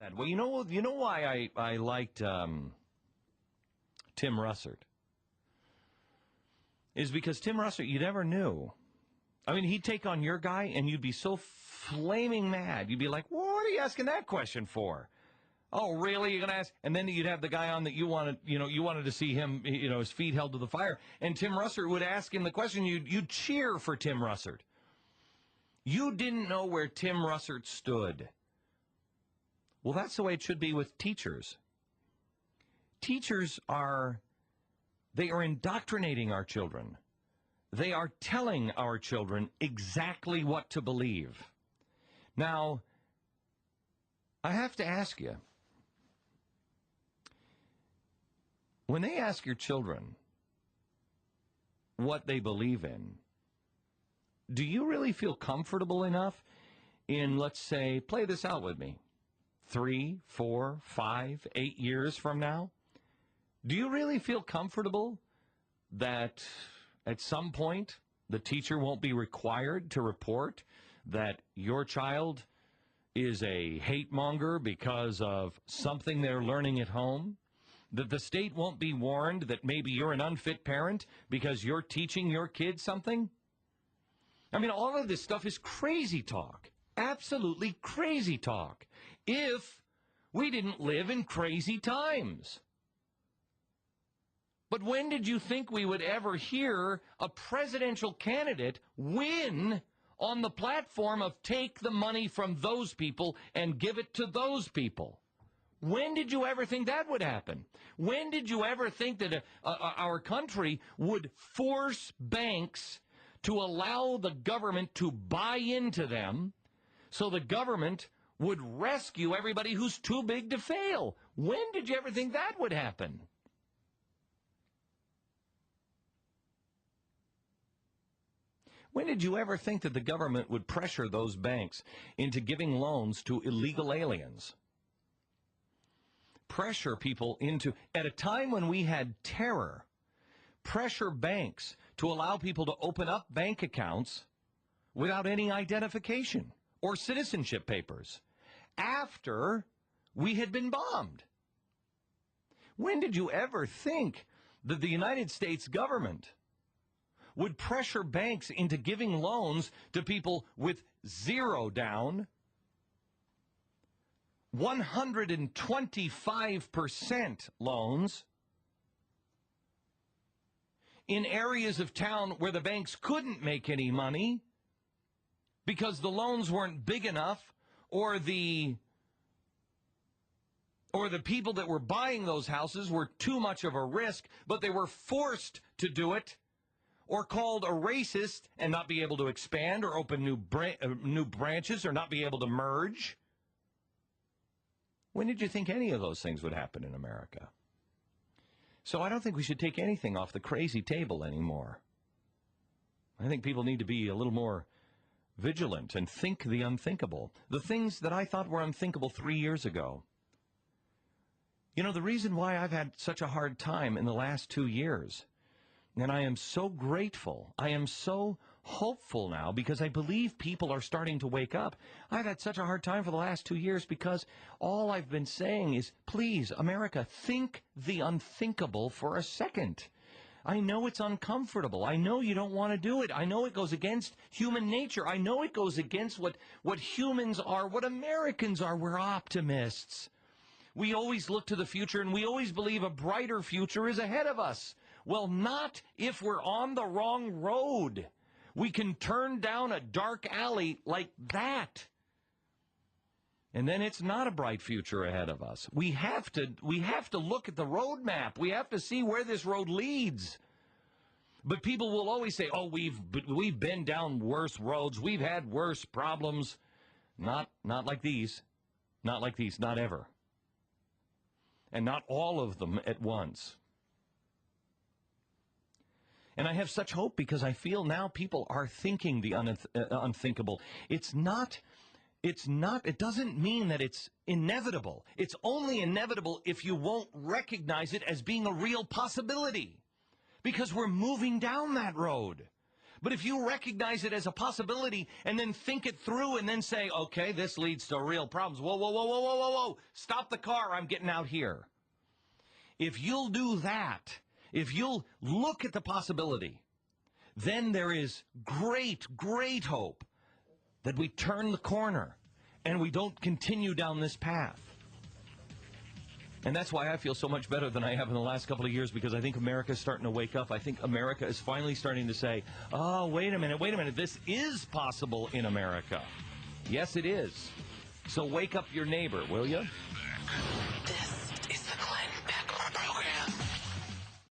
bad. Well, you know why I liked Tim Russert? Is because Tim Russert, you never knew. I mean, he'd take on your guy, and you'd be so flaming mad. You'd be like, what are you asking that question for? Oh, really? You're going to ask? And then you'd have the guy on that you wanted to see him, his feet held to the fire. And Tim Russert would ask him the question. You'd cheer for Tim Russert. You didn't know where Tim Russert stood. Well, that's the way it should be with teachers. Teachers are indoctrinating our children. They are telling our children exactly what to believe. Now, I have to ask you, when they ask your children what they believe in, do you really feel comfortable enough in, let's say, play this out with me, 3, 4, 5, 8 years from now? Do you really feel comfortable that at some point the teacher won't be required to report that your child is a hate monger because of something they're learning at home? That the state won't be warned that maybe you're an unfit parent because you're teaching your kid something? I mean, all of this stuff is crazy talk. Absolutely crazy talk. If we didn't live in crazy times. But when did you think we would ever hear a presidential candidate win on the platform of take the money from those people and give it to those people? When did you ever think that would happen? When did you ever think that our country would force banks to allow the government to buy into them so the government would rescue everybody who's too big to fail? When did you ever think that would happen? When did you ever think that the government would pressure those banks into giving loans to illegal aliens? Pressure people into, at a time when we had terror, pressure banks to allow people to open up bank accounts without any identification or citizenship papers after we had been bombed. When did you ever think that the United States government would pressure banks into giving loans to people with 0 down, 125% loans in areas of town where the banks couldn't make any money because the loans weren't big enough, or the people that were buying those houses were too much of a risk, but they were forced to do it, or called a racist and not be able to expand or open new branches or not be able to merge? When did you think any of those things would happen in America? So I don't think we should take anything off the crazy table anymore. I think people need to be a little more vigilant and think the unthinkable. The things that I thought were unthinkable 3 years ago. You know, the reason why I've had such a hard time in the last 2 years, and I am so grateful, I am so hopeful now because I believe people are starting to wake up. I've had such a hard time for the last 2 years because all I've been saying is, please, America, think the unthinkable for a second. I know it's uncomfortable. I know you don't want to do it. I know it goes against human nature. I know it goes against what humans are, what Americans are. We're optimists. We always look to the future, and we always believe a brighter future is ahead of us. Well, not if we're on the wrong road. We can turn down a dark alley like that, and then it's not a bright future ahead of us. We have to look at the road map. We have to see where this road leads. But people will always say, "Oh, we've been down worse roads. We've had worse problems." Not like these. Not like these. Not ever. And not all of them at once. And I have such hope because I feel now people are thinking the unthinkable. It doesn't mean that it's inevitable. It's only inevitable if you won't recognize it as being a real possibility. Because we're moving down that road. But if you recognize it as a possibility and then think it through and then say, okay, this leads to real problems. Whoa, whoa, whoa, whoa, whoa, whoa, whoa. Stop the car. I'm getting out here. If you'll do that, if you'll look at the possibility, then there is great, great hope that we turn the corner and we don't continue down this path. And that's why I feel so much better than I have in the last couple of years, because I think America is starting to wake up. I think America is finally starting to say, oh, wait a minute, this is possible in America. Yes, it is. So wake up your neighbor, will you?